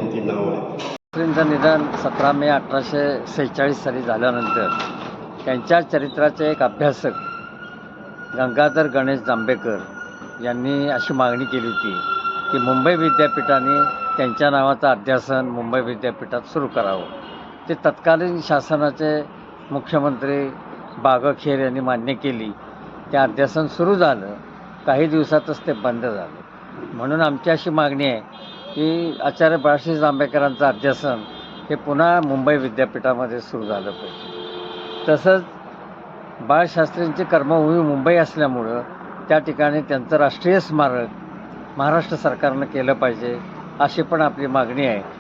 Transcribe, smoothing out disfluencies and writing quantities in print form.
ती नाव आहे. शास्त्रींचं निधन 17 मे 1846 साली झाल्यानंतर त्यांच्या चरित्राचे एक अभ्यासक गंगाधर गणेश जांभेकर यांनी अशी मागणी केली होती की मुंबई विद्यापीठाने त्यांच्या नावाचं अध्यासन मुंबई विद्यापीठात सुरू करावं. ते तत्कालीन शासनाचे मुख्यमंत्री बागखेर यांनी मान्य केली. ते अध्यासन सुरू झालं, काही दिवसातच ते बंद झालं. म्हणून आमची अशी मागणी आहे की आचार्य बाळशास्त्री जांभेकरांचं अध्यासन हे पुन्हा मुंबई विद्यापीठामध्ये सुरू झालं पाहिजे. तसंच बाळशास्त्रींची कर्मभूमी मुंबई असल्यामुळं त्या ठिकाणी त्यांचं राष्ट्रीय स्मारक महाराष्ट्र सरकारनं केलं पाहिजे, अशी पण आपली मागणी आहे.